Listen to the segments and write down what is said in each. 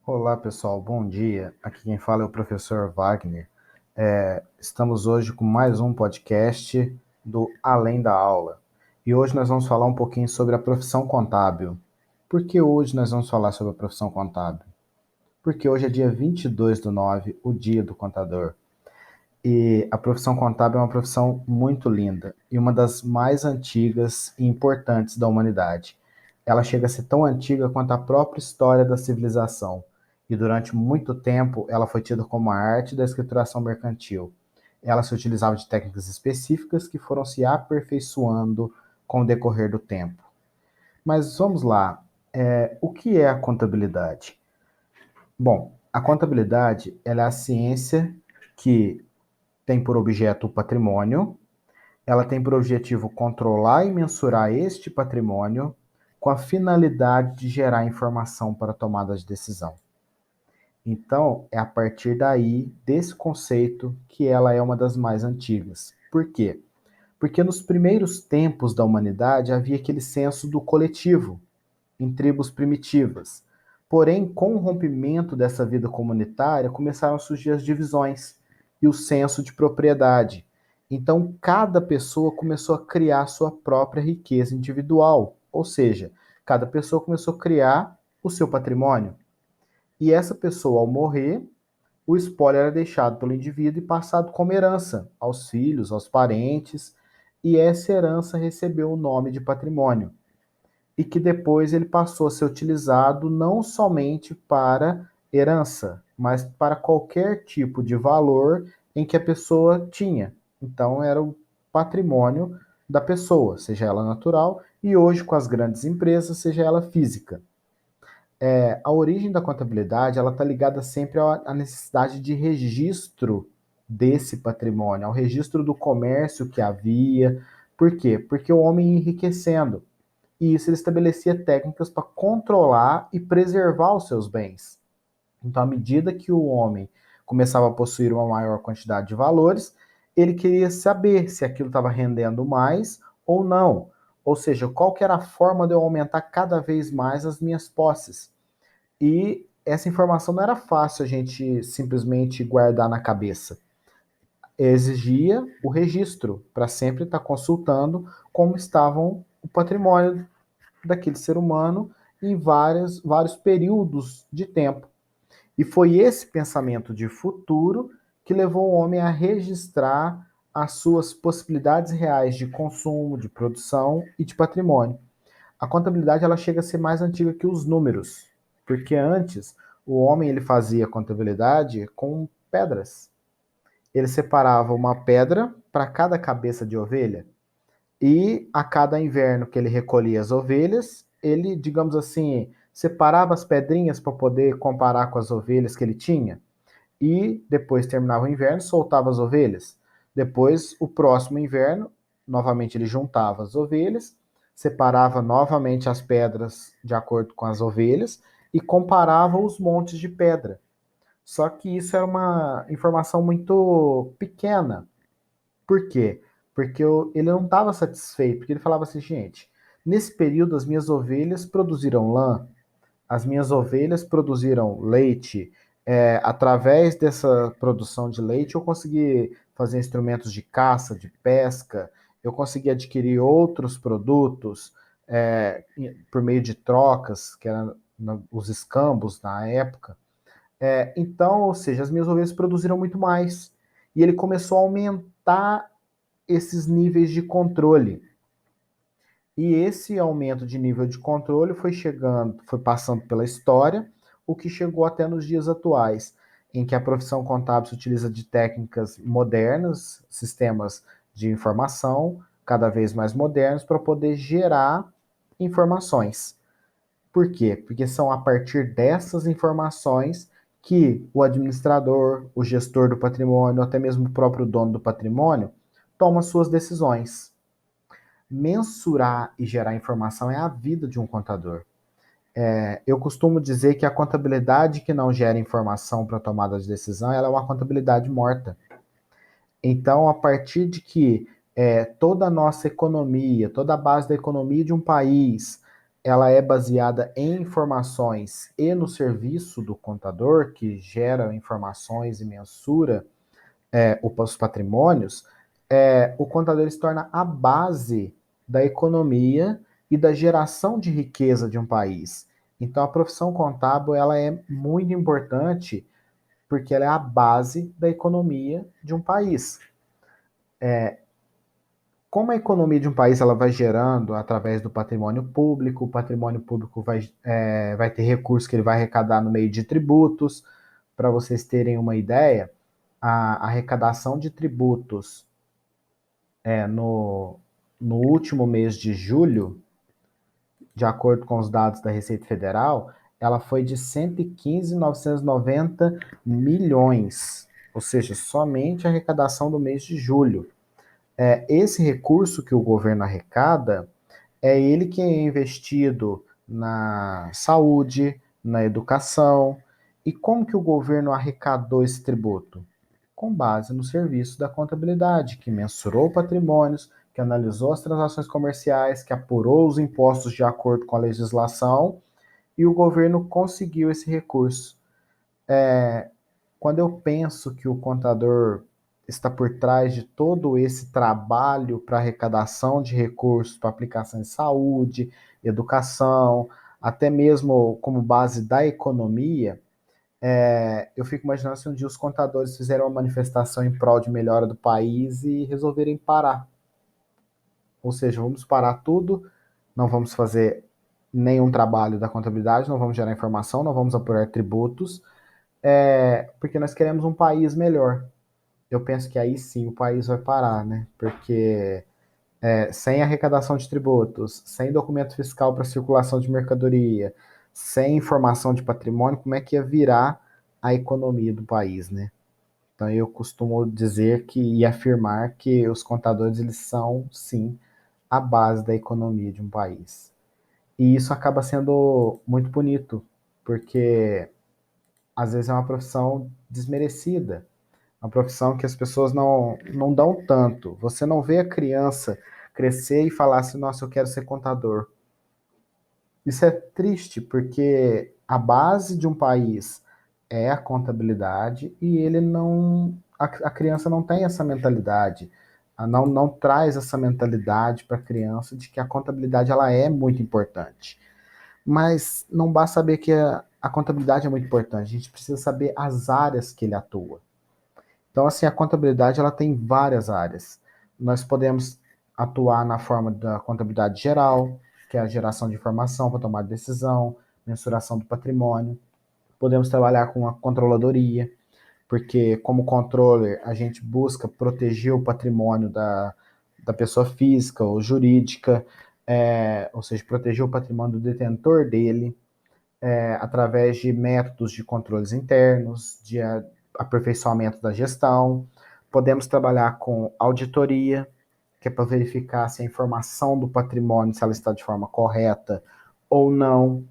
Olá, pessoal, bom dia. Aqui quem fala é o professor Wagner. Estamos hoje com mais um podcast do Além da Aula. E hoje nós vamos falar um pouquinho sobre a profissão contábil. Por que hoje nós vamos falar sobre a profissão contábil? Porque hoje é dia 22/9, o dia do contador. E a profissão contábil é uma profissão muito linda e uma das mais antigas e importantes da humanidade. Ela chega a ser tão antiga quanto a própria história da civilização. E durante muito tempo ela foi tida como a arte da escrituração mercantil. Ela se utilizava de técnicas específicas que foram se aperfeiçoando com o decorrer do tempo. Mas vamos lá, o que é a contabilidade? Bom, a contabilidade ela é a ciência que tem por objeto o patrimônio, ela tem por objetivo controlar e mensurar este patrimônio com a finalidade de gerar informação para tomada de decisão. Então, é a partir daí, desse conceito, que ela é uma das mais antigas. Por quê? Porque nos primeiros tempos da humanidade havia aquele senso do coletivo, em tribos primitivas. Porém, com o rompimento dessa vida comunitária, começaram a surgir as divisões e o senso de propriedade. Então, cada pessoa começou a criar sua própria riqueza individual, ou seja, cada pessoa começou a criar o seu patrimônio. E essa pessoa, ao morrer, o espólio era deixado pelo indivíduo e passado como herança aos filhos, aos parentes, e essa herança recebeu o nome de patrimônio e que depois ele passou a ser utilizado não somente para herança, mas para qualquer tipo de valor em que a pessoa tinha. Então era o patrimônio da pessoa, seja ela natural, e hoje com as grandes empresas, seja ela física. A origem da contabilidade ela está ligada sempre à necessidade de registro desse patrimônio, ao registro do comércio que havia. Por quê? Porque o homem ia enriquecendo. E isso ele estabelecia técnicas para controlar e preservar os seus bens. Então, à medida que o homem começava a possuir uma maior quantidade de valores, ele queria saber se aquilo estava rendendo mais ou não. Ou seja, qual que era a forma de eu aumentar cada vez mais as minhas posses. E essa informação não era fácil a gente simplesmente guardar na cabeça. Exigia o registro para sempre estar consultando como estavam o patrimônio daquele ser humano em vários períodos de tempo. E foi esse pensamento de futuro que levou o homem a registrar as suas possibilidades reais de consumo, de produção e de patrimônio. A contabilidade ela chega a ser mais antiga que os números, porque antes o homem ele fazia contabilidade com pedras. Ele separava uma pedra para cada cabeça de ovelha e a cada inverno que ele recolhia as ovelhas, ele, digamos assim, separava as pedrinhas para poder comparar com as ovelhas que ele tinha. E depois terminava o inverno, soltava as ovelhas. Depois, o próximo inverno, novamente ele juntava as ovelhas, separava novamente as pedras de acordo com as ovelhas e comparava os montes de pedra. Só que isso era uma informação muito pequena. Por quê? Porque ele não estava satisfeito, porque ele falava assim, gente, nesse período as minhas ovelhas produziram lã, as minhas ovelhas produziram leite, através dessa produção de leite eu consegui fazer instrumentos de caça, de pesca, eu consegui adquirir outros produtos por meio de trocas, que eram os escambos na época. Então, ou seja, as minhas ovelhas produziram muito mais. E ele começou a aumentar esses níveis de controle. E esse aumento de nível de controle foi chegando, foi passando pela história, o que chegou até nos dias atuais, em que a profissão contábil se utiliza de técnicas modernas, sistemas de informação cada vez mais modernos para poder gerar informações. Por quê? Porque são a partir dessas informações que o administrador, o gestor do patrimônio, até mesmo o próprio dono do patrimônio, toma suas decisões. Mensurar e gerar informação é a vida de um contador. Eu costumo dizer que a contabilidade que não gera informação para tomada de decisão, ela é uma contabilidade morta. Então, a partir de que toda a nossa economia, toda a base da economia de um país ela é baseada em informações e no serviço do contador, que gera informações e mensura os patrimônios, o contador se torna a base da economia e da geração de riqueza de um país. Então, a profissão contábil ela é muito importante porque ela é a base da economia de um país. Como a economia de um país ela vai gerando através do patrimônio público, o patrimônio público vai ter recursos que ele vai arrecadar no meio de tributos. Para vocês terem uma ideia, a arrecadação de tributos no último mês de julho, de acordo com os dados da Receita Federal, ela foi de 115.990 milhões, ou seja, somente a arrecadação do mês de julho. Esse recurso que o governo arrecada é ele que é investido na saúde, na educação. E como que o governo arrecadou esse tributo? Com base no serviço da contabilidade, que mensurou patrimônios, que analisou as transações comerciais, que apurou os impostos de acordo com a legislação, e o governo conseguiu esse recurso. Quando eu penso que o contador está por trás de todo esse trabalho para arrecadação de recursos para aplicação em saúde, educação, até mesmo como base da economia, eu fico imaginando se um dia os contadores fizeram uma manifestação em prol de melhora do país e resolverem parar. Ou seja, vamos parar tudo, não vamos fazer nenhum trabalho da contabilidade, não vamos gerar informação, não vamos apurar tributos, porque nós queremos um país melhor. Eu penso que aí sim o país vai parar, né? Porque sem arrecadação de tributos, sem documento fiscal para circulação de mercadoria, sem informação de patrimônio, como é que ia virar a economia do país, né? Então eu costumo dizer que e afirmar que os contadores eles são sim a base da economia de um país. E isso acaba sendo muito bonito, porque às vezes é uma profissão desmerecida, uma profissão que as pessoas não dão tanto. Você não vê a criança crescer e falar assim, nossa, eu quero ser contador. Isso é triste, porque a base de um país é a contabilidade e ele não. A criança não tem essa mentalidade. Não traz essa mentalidade para a criança de que a contabilidade ela é muito importante. Mas não basta saber que a contabilidade é muito importante, a gente precisa saber as áreas que ele atua. Então, assim, a contabilidade ela tem várias áreas. Nós podemos atuar na forma da contabilidade geral, que é a geração de informação para tomar decisão, mensuração do patrimônio. Podemos trabalhar com a controladoria, porque como controller a gente busca proteger o patrimônio da pessoa física ou jurídica, ou seja, proteger o patrimônio do detentor dele, através de métodos de controles internos, de aperfeiçoamento da gestão. Podemos trabalhar com auditoria, que é para verificar se a informação do patrimônio se ela está de forma correta ou não.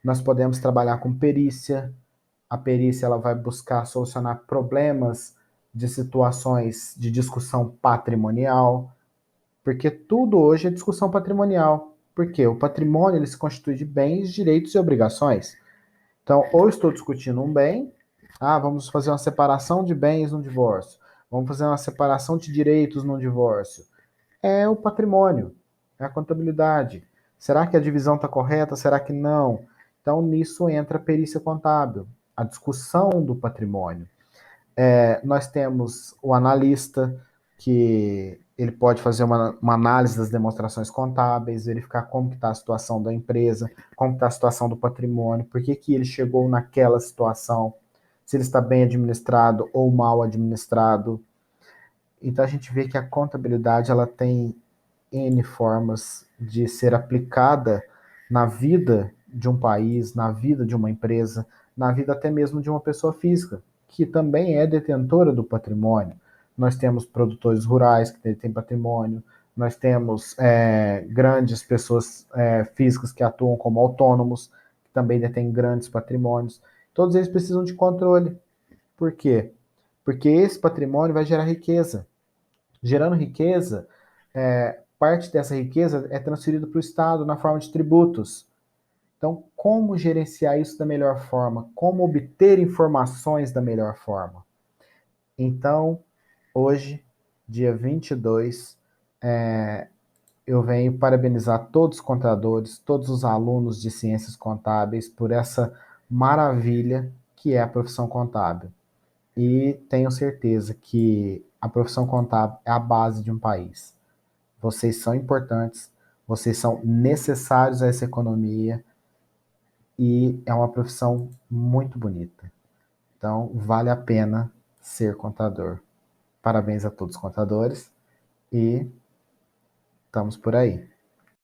Nós podemos trabalhar com perícia. A perícia ela vai buscar solucionar problemas de situações de discussão patrimonial, porque tudo hoje é discussão patrimonial. Porque o patrimônio ele se constitui de bens, direitos e obrigações. Então, ou estou discutindo um bem, vamos fazer uma separação de bens no divórcio, vamos fazer uma separação de direitos no divórcio. É o patrimônio, é a contabilidade. Será que a divisão está correta? Será que não? Então, nisso entra a perícia contábil, a discussão do patrimônio. Nós temos o analista, que ele pode fazer uma análise das demonstrações contábeis, verificar como está a situação da empresa, como está a situação do patrimônio, por que, que ele chegou naquela situação, se ele está bem administrado ou mal administrado. Então a gente vê que a contabilidade ela tem N formas de ser aplicada na vida de um país, na vida de uma empresa, na vida até mesmo de uma pessoa física, que também é detentora do patrimônio. Nós temos produtores rurais que têm patrimônio, nós temos grandes pessoas físicas que atuam como autônomos, que também detêm grandes patrimônios. Todos eles precisam de controle. Por quê? Porque esse patrimônio vai gerar riqueza. Gerando riqueza, parte dessa riqueza é transferida para o Estado na forma de tributos. Então, como gerenciar isso da melhor forma? Como obter informações da melhor forma? Então, hoje, dia 22, eu venho parabenizar todos os contadores, todos os alunos de ciências contábeis por essa maravilha que é a profissão contábil. E tenho certeza que a profissão contábil é a base de um país. Vocês são importantes, vocês são necessários a essa economia e é uma profissão muito bonita. Então, vale a pena ser contador. Parabéns a todos os contadores e estamos por aí.